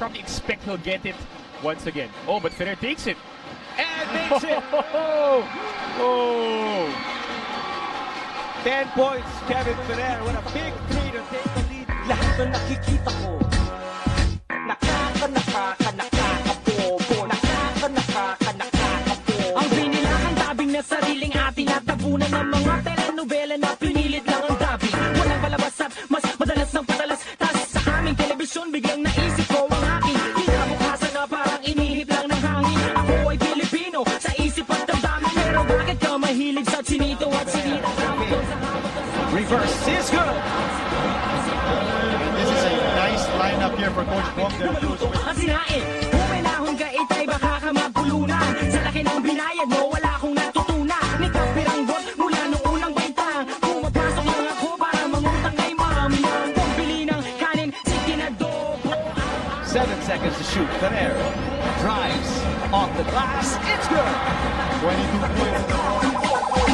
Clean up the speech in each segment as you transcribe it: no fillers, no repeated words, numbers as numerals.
probably expect he'll get it once again. Oh, but Ferrer takes it. And makes it! Oh! 10 points, Kevin Ferrer. What a big three to take the lead. Lahat na nakikita ko, nakakapopo, nakakapopo. Ang binilangan tabing na sariling ating at tabunan ng mga telenovela na pinilit lang ang dabi. Walang palabas at mas madalas ng padalas. Tas sa aming telebisyon biglang naisip ko ang aking kinabukasan na parang inihip lang ng hangin. Ako ay Pilipino sa isip at damdamin. Pero bakit ka mahilig sa chinito at sinita? Reverse is good. This is a nice lineup here for Coach Bong de la Cruz. Kasinain, huminahon ka itay baka ka mabulunan. Sa laki ng binayad mo, wala akong natutunan. Ni kapiranggot mula noong unang baitang. Pumapasok lang ako para mangutang kay mami. Ang pambili ng kanin, sige na dobo. 7 seconds to shoot. Ferrer drives off the glass. It's good. 22 points in the row.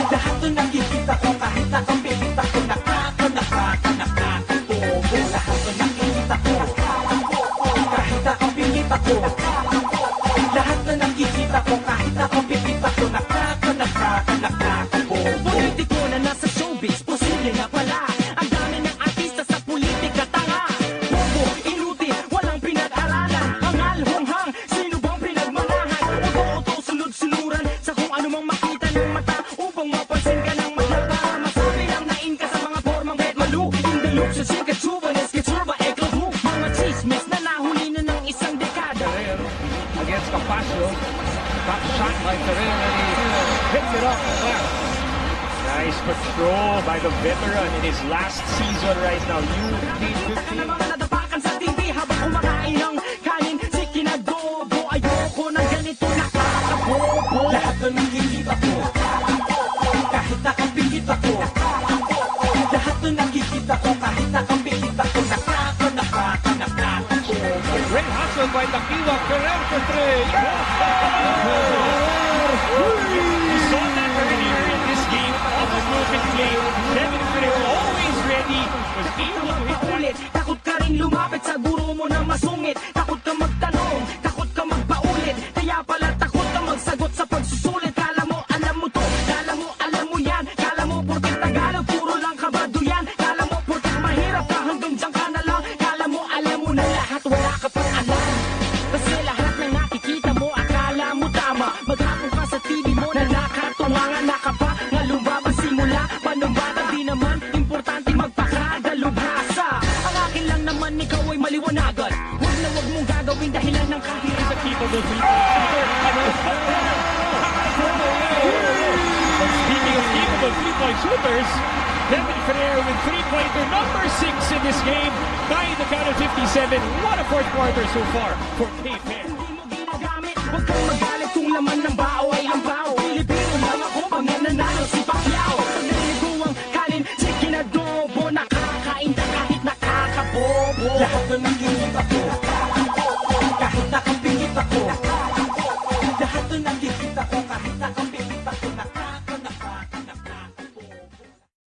Lahat ng nakikita ko, kahit akong bibita ko, nakakapopo. Lahat ng nakikita ko, kahit akong bibita ko. Lahat ng nakikita ko, kahit akong bibita ko, nakakapopo. Politiko na nasa showbiz, posible na pala. Ang dami ng artista sa politika, tanga. Bobo, inutil, walang pinag-aralan. Hangal, honghang, sino bang pinagmanahan? Oto-oto, sunod-sunuran sa kung ano mang makita ng mata. Upang mapansin ka ng mata para masabi lang nain ka sa mga formang red malu. In the loop, sa chika-chuba, neske-churba, eklo-hu. Mga chismis na nahuli na ng isang dekada. Ferrer against Capasio. Top shot by Ferrer and he hits it off the glass. Nice patrol by the veteran in his last season right now. Ka na mga nadapakan sa TV habang kumakain ng kanin. Sige na dobo, ayoko ng ganito nakakapopo. Lahat ng nakikita ko, kahit nakapikit ako. Lahat ng nakikita ko, kahit nakapikit ako. Nakakapopo. Great hustle by Taquiwa. Ferrer for three. We saw that earlier in this game. Almost no play. Kevin Ferrer always ready. Was able to hit that. Ulit, takot ka rin lumapit sa guro mo na masungit. Takot ka magtanong, takot ka magpaulit. Kaya pala takot ka magsagot sa pagsusulit. Kala mo, alam mo to, kala mo, alam mo yan. Kala mo, porket Tagalog, puro lang kabado yan. Kala mo, porket mahirap ka, hanggang dyan ka na lang. Kala mo, alam mo na lahat, wala ka pang alam. Kasi lahat ng nakikita mo, akala mo tama. Maghapon ka sa TV mo na nakatungangan na ka pa. Nga lumabas simula, panumbata di naman. Importante magpakadalubhasa. Ang akin lang naman, ikaw ay maliwanagan. Huwag na huwag mong gagawin dahilan ng kahirap. Capable speaking of capable three-point shooters, Kevin Ferrer with three-pointer number 6 in this game. Tying the count at 57. What a fourth quarter so far for K-Fair. Hindi mo ginagamit, huwag kang magalit kung laman ng bao ay ang bao. Pilipino lang ako pag nananalo si Pacquiao. Naligo ang kanin, sige na dobo, nakakain ka kahit nakakabobo. Lahat ng nakikita ko,